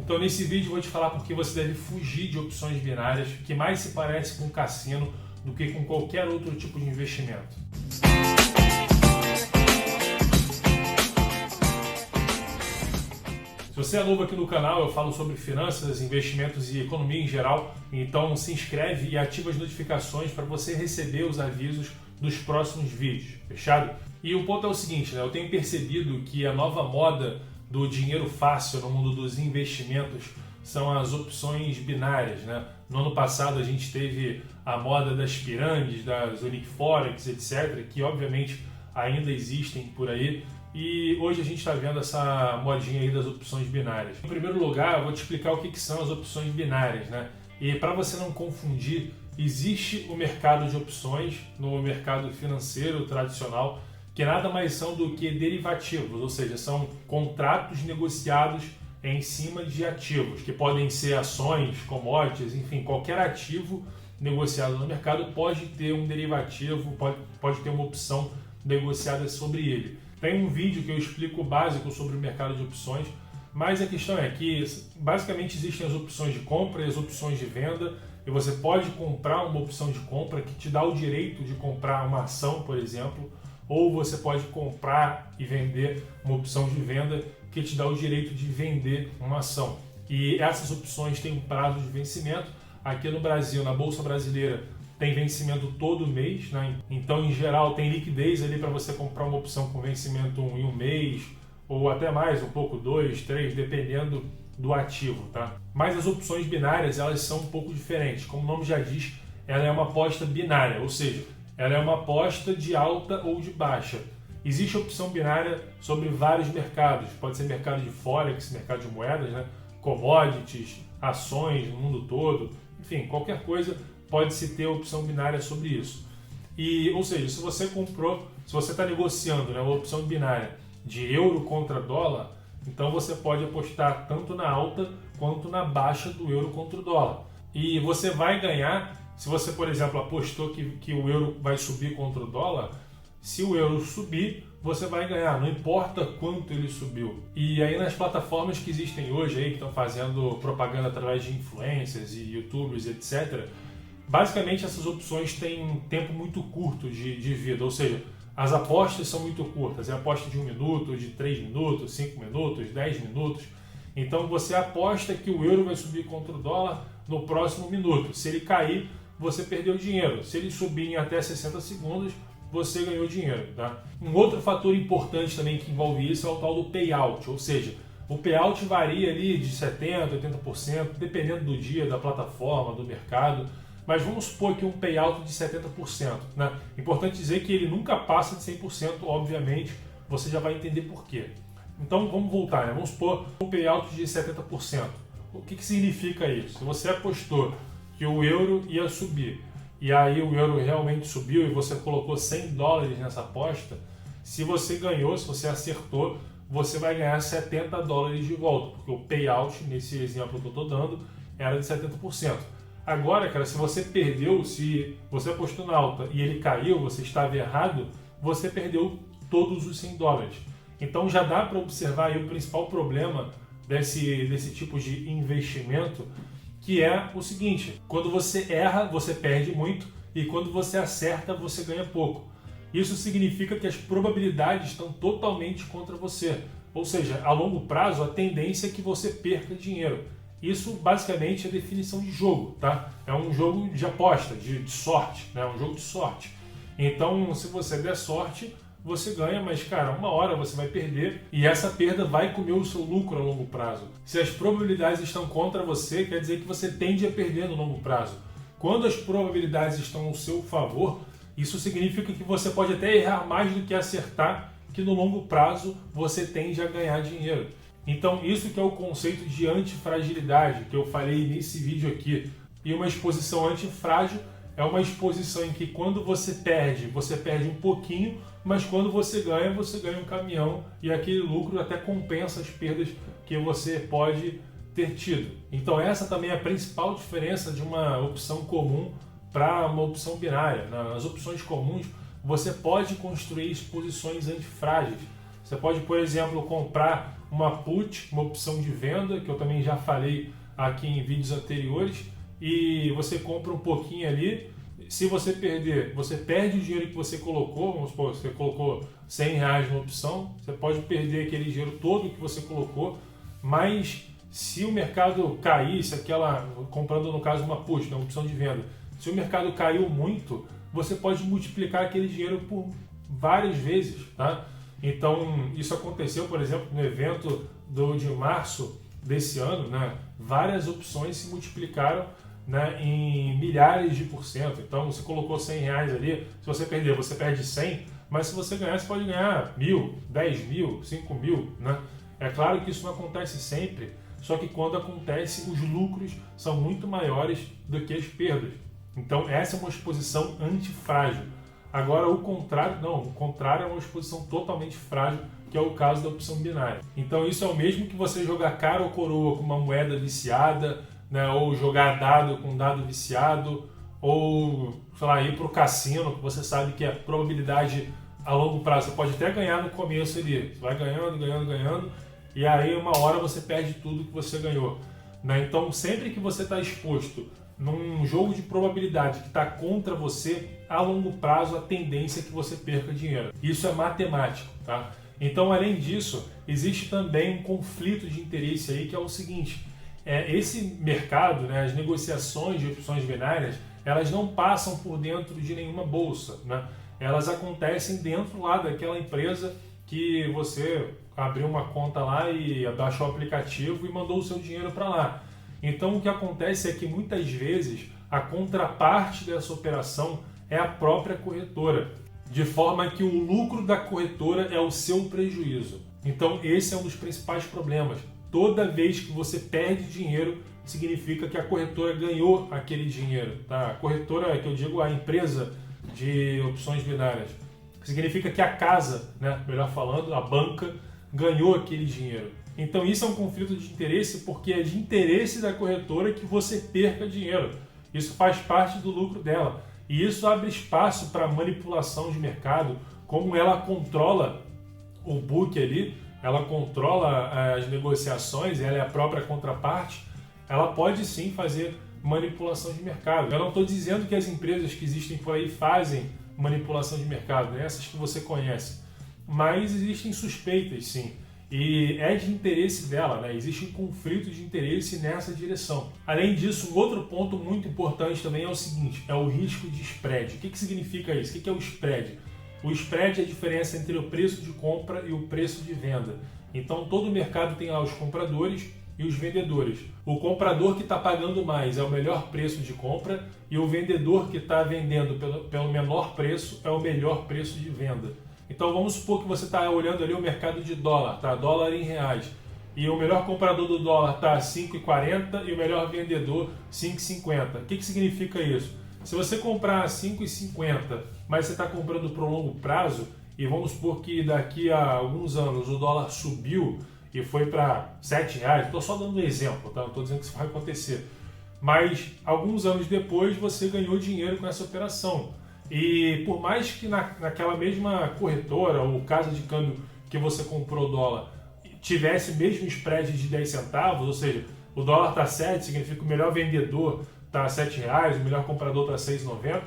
Então nesse vídeo eu vou te falar por que você deve fugir de opções binárias, que mais se parece com cassino do que com qualquer outro tipo de investimento. Se você é novo aqui no canal, eu falo sobre finanças, investimentos e economia em geral, então se inscreve e ativa as notificações para você receber os avisos dos próximos vídeos, fechado? E o ponto é o seguinte, eu tenho percebido que a nova moda do dinheiro fácil no mundo dos investimentos são as opções binárias, No ano passado a gente teve a moda das pirâmides, das Uniforex, etc., que obviamente ainda existem por aí. E hoje a gente está vendo essa modinha aí das opções binárias. Em primeiro lugar, eu vou te explicar o que são as opções binárias, E para você não confundir, existe o mercado de opções no mercado financeiro tradicional, que nada mais são do que derivativos, ou seja, são contratos negociados em cima de ativos, que podem ser ações, commodities, enfim, qualquer ativo negociado no mercado pode ter um derivativo, pode ter uma opção negociada sobre ele. Tem um vídeo que eu explico o básico sobre o mercado de opções, mas a questão é que basicamente existem as opções de compra e as opções de venda, e você pode comprar uma opção de compra que te dá o direito de comprar uma ação, por exemplo, ou você pode comprar e vender uma opção de venda que te dá o direito de vender uma ação. E essas opções têm um prazo de vencimento. Aqui no Brasil, na Bolsa Brasileira, tem vencimento todo mês, Então, em geral, tem liquidez ali para você comprar uma opção com vencimento em um mês, ou até mais, um pouco, 2, 3, dependendo do ativo, Mas as opções binárias, elas são um pouco diferentes. Como o nome já diz, ela é uma aposta binária, ou seja, ela é uma aposta de alta ou de baixa. Existe opção binária sobre vários mercados, pode ser mercado de Forex, mercado de moedas, commodities, ações no mundo todo, enfim, qualquer coisa pode-se ter opção binária sobre isso. Ou seja, se você está negociando uma opção binária de euro contra dólar, então você pode apostar tanto na alta quanto na baixa do euro contra o dólar. E você vai ganhar, se você, por exemplo, apostou que o euro vai subir contra o dólar, se o euro subir, você vai ganhar, não importa quanto ele subiu. E aí nas plataformas que existem hoje, que estão fazendo propaganda através de influencers e youtubers, etc., basicamente essas opções têm um tempo muito curto de vida, ou seja, as apostas são muito curtas, é aposta de 1 minuto, de 3 minutos, 5 minutos, 10 minutos. Então você aposta que o euro vai subir contra o dólar no próximo minuto. Se ele cair, você perdeu dinheiro. Se ele subir em até 60 segundos, você ganhou dinheiro. Um outro fator importante também que envolve isso é o tal do payout, ou seja, o payout varia ali de 70%, 80%, dependendo do dia, da plataforma, do mercado. Mas vamos supor que um payout de 70%. Importante dizer que ele nunca passa de 100%, obviamente, você já vai entender por quê. Então vamos voltar, Vamos supor um payout de 70%. O que significa isso? Se você apostou que o euro ia subir, e aí o euro realmente subiu e você colocou $100 nessa aposta, se você ganhou, se você acertou, você vai ganhar $70 de volta, porque o payout, nesse exemplo que eu estou dando, era de 70%. Agora, cara, se você perdeu, se você apostou na alta e ele caiu, você estava errado, você perdeu todos os $100. Então já dá para observar aí o principal problema desse tipo de investimento, que é o seguinte: quando você erra, você perde muito, e quando você acerta, você ganha pouco. Isso significa que as probabilidades estão totalmente contra você. Ou seja, a longo prazo, a tendência é que você perca dinheiro. Isso basicamente é definição de jogo, É um jogo de aposta, de sorte, um jogo de sorte. Então, se você der sorte, você ganha, mas, cara, uma hora você vai perder e essa perda vai comer o seu lucro a longo prazo. Se as probabilidades estão contra você, quer dizer que você tende a perder no longo prazo. Quando as probabilidades estão ao seu favor, isso significa que você pode até errar mais do que acertar, que no longo prazo você tende a ganhar dinheiro. Então, isso que é o conceito de antifragilidade, que eu falei nesse vídeo aqui. E uma exposição antifrágil é uma exposição em que quando você perde um pouquinho, mas quando você ganha um caminhão, e aquele lucro até compensa as perdas que você pode ter tido. Então essa também é a principal diferença de uma opção comum para uma opção binária. Nas opções comuns, você pode construir exposições antifrágeis, Você pode, por exemplo, comprar uma put, uma opção de venda, que eu também já falei aqui em vídeos anteriores, e você compra um pouquinho ali. Se você perder, você perde o dinheiro que você colocou. Vamos supor, você colocou R$100 na opção, você pode perder aquele dinheiro todo que você colocou, mas se o mercado cair, se comprando no caso uma put, uma opção de venda, se o mercado caiu muito, você pode multiplicar aquele dinheiro por várias vezes, tá? Então, isso aconteceu, por exemplo, no evento de março desse ano, né? Várias opções se multiplicaram, né, em milhares de %. Então, você colocou R$100 ali, se você perder, você perde 100, mas se você ganhar, você pode ganhar 1.000, 10.000, 5.000, né? É claro que isso não acontece sempre, só que quando acontece, os lucros são muito maiores do que as perdas. Então, essa é uma exposição antifrágil. Agora, o contrário, não. O contrário é uma exposição totalmente frágil, que é o caso da opção binária. Então, isso é o mesmo que você jogar cara ou coroa com uma moeda viciada, né, ou jogar dado com dado viciado, ou, sei lá, ir para o cassino, que você sabe que a probabilidade a longo prazo, você pode até ganhar no começo ali. Você vai ganhando, ganhando, ganhando, e aí uma hora você perde tudo que você ganhou, né? Então, sempre que você está exposto num jogo de probabilidade que está contra você, a longo prazo a tendência é que você perca dinheiro. Isso é matemático, tá? Então, além disso, existe também um conflito de interesse aí, que é o seguinte: esse mercado, né, as negociações de opções binárias, elas não passam por dentro de nenhuma bolsa, né? Elas acontecem dentro lá daquela empresa que você abriu uma conta lá e baixou o aplicativo e mandou o seu dinheiro para lá. Então, o que acontece é que muitas vezes a contraparte dessa operação é a própria corretora, de forma que o lucro da corretora é o seu prejuízo. Então, esse é um dos principais problemas. Toda vez que você perde dinheiro, significa que a corretora ganhou aquele dinheiro, tá? A corretora, que eu digo, a empresa de opções binárias, significa que a casa, né, melhor falando, a banca, ganhou aquele dinheiro. Então isso é um conflito de interesse, porque é de interesse da corretora que você perca dinheiro. Isso faz parte do lucro dela. E isso abre espaço para manipulação de mercado, como ela controla o book ali, ela controla as negociações, ela é a própria contraparte, ela pode sim fazer manipulação de mercado. Eu não estou dizendo que as empresas que existem por aí fazem manipulação de mercado, né? Essas que você conhece, mas existem suspeitas sim. E é de interesse dela, né? Existe um conflito de interesse nessa direção. Além disso, um outro ponto muito importante também é o seguinte: é o risco de spread. O que significa isso? O que é o spread? O spread é a diferença entre o preço de compra e o preço de venda. Então, todo mercado tem lá os compradores e os vendedores. O comprador que está pagando mais é o melhor preço de compra e o vendedor que está vendendo pelo menor preço é o melhor preço de venda. Então vamos supor que você está olhando ali o mercado de dólar, tá? Dólar em reais. E o melhor comprador do dólar está 5,40 e o melhor vendedor 5,50. O que significa isso? Se você comprar 5,50, mas você está comprando por um longo prazo, e vamos supor que daqui a alguns anos o dólar subiu e foi para R$7, estou só dando um exemplo, tá? Não estou dizendo que isso vai acontecer. Mas alguns anos depois você ganhou dinheiro com essa operação. E por mais que naquela mesma corretora ou casa de câmbio que você comprou o dólar tivesse o mesmo spread de 10 centavos, ou seja, o dólar está 7, significa que o melhor vendedor está a R$7, o melhor comprador está a R$6,90.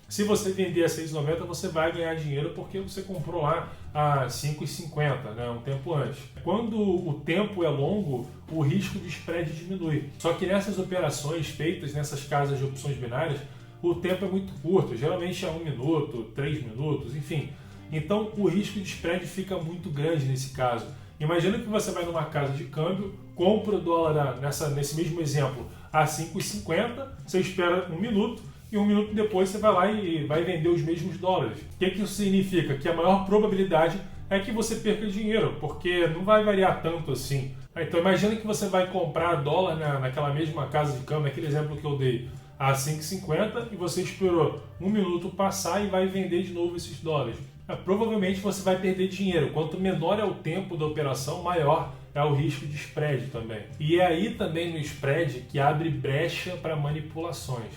Se você vender a R$6,90, você vai ganhar dinheiro porque você comprou lá a R$5,50, né, um tempo antes. Quando o tempo é longo, o risco de spread diminui. Só que nessas operações feitas nessas casas de opções binárias, o tempo é muito curto, geralmente é 1 minuto, 3 minutos, enfim. Então o risco de spread fica muito grande nesse caso. Imagina que você vai numa casa de câmbio, compra o dólar nesse mesmo exemplo a R$5,50, você espera 1 minuto e 1 minuto depois você vai lá e vai vender os mesmos dólares. O que isso significa? Que a maior probabilidade é que você perca dinheiro, porque não vai variar tanto assim. Então imagina que você vai comprar dólar naquela mesma casa de câmbio, aquele exemplo que eu dei, a R$5,50 e você esperou 1 minuto passar e vai vender de novo esses dólares. Provavelmente você vai perder dinheiro. Quanto menor é o tempo da operação, maior é o risco de spread também. E é aí também no spread que abre brecha para manipulações.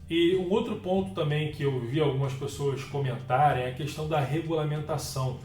E um outro ponto também que eu vi algumas pessoas comentarem é a questão da regulamentação.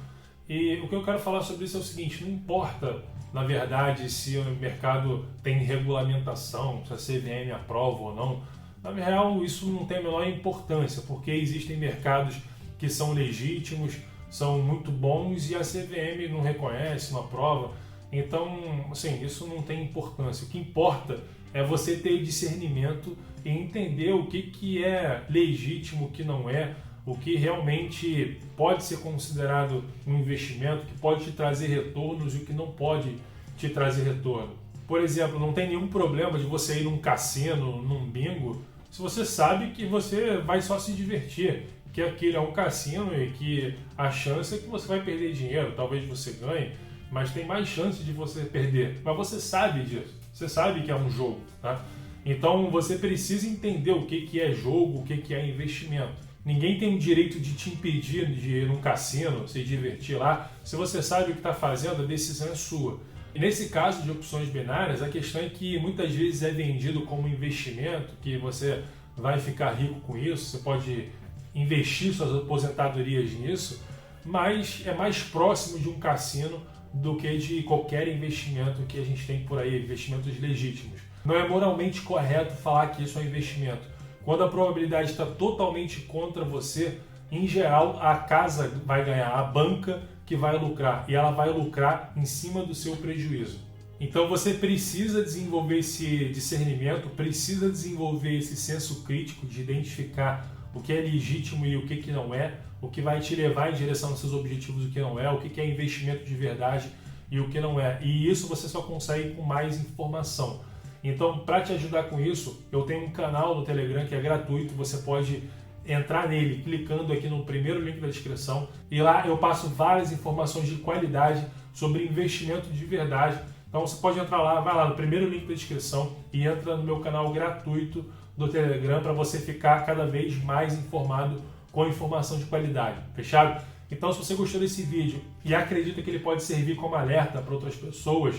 E o que eu quero falar sobre isso é o seguinte: não importa, na verdade, se o mercado tem regulamentação, se a CVM aprova ou não. Na real, isso não tem a menor importância, porque existem mercados que são legítimos, são muito bons e a CVM não reconhece, não aprova. Então, assim, isso não tem importância. O que importa é você ter discernimento e entender o que é legítimo, o que não é, o que realmente pode ser considerado um investimento, que pode te trazer retornos e o que não pode te trazer retorno. Por exemplo, não tem nenhum problema de você ir num cassino, num bingo, se você sabe que você vai só se divertir, que aquilo é um cassino e que a chance é que você vai perder dinheiro, talvez você ganhe, mas tem mais chance de você perder. Mas você sabe disso, você sabe que é um jogo, tá? Então você precisa entender o que é jogo, o que é investimento. Ninguém tem o direito de te impedir de ir num cassino, se divertir lá. Se você sabe o que está fazendo, a decisão é sua. E nesse caso de opções binárias, a questão é que muitas vezes é vendido como investimento, que você vai ficar rico com isso, você pode investir suas aposentadorias nisso, mas é mais próximo de um cassino do que de qualquer investimento que a gente tem por aí, investimentos legítimos. Não é moralmente correto falar que isso é um investimento. Quando a probabilidade está totalmente contra você, em geral, a casa vai ganhar, a banca que vai lucrar, e ela vai lucrar em cima do seu prejuízo. Então você precisa desenvolver esse discernimento, precisa desenvolver esse senso crítico de identificar o que é legítimo e o que não é, o que vai te levar em direção aos seus objetivos e o que não é, o que é investimento de verdade e o que não é. E isso você só consegue com mais informação. Então, para te ajudar com isso, eu tenho um canal no Telegram que é gratuito, você pode entrar nele clicando aqui no primeiro link da descrição e lá eu passo várias informações de qualidade sobre investimento de verdade. Então você pode entrar lá, vai lá no primeiro link da descrição e entra no meu canal gratuito do Telegram para você ficar cada vez mais informado com informação de qualidade, fechado? Então se você gostou desse vídeo e acredita que ele pode servir como alerta para outras pessoas,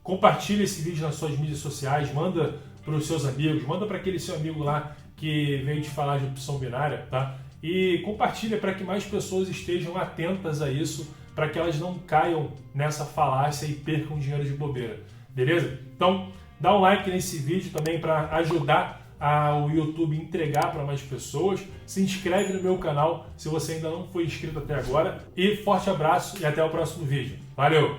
compartilhe esse vídeo nas suas mídias sociais, manda para os seus amigos, manda para aquele seu amigo lá que veio te falar de opção binária, tá? E compartilha para que mais pessoas estejam atentas a isso, para que elas não caiam nessa falácia e percam dinheiro de bobeira, beleza? Então, dá um like nesse vídeo também para ajudar o YouTube entregar para mais pessoas. Se inscreve no meu canal se você ainda não foi inscrito até agora. E forte abraço e até o próximo vídeo. Valeu!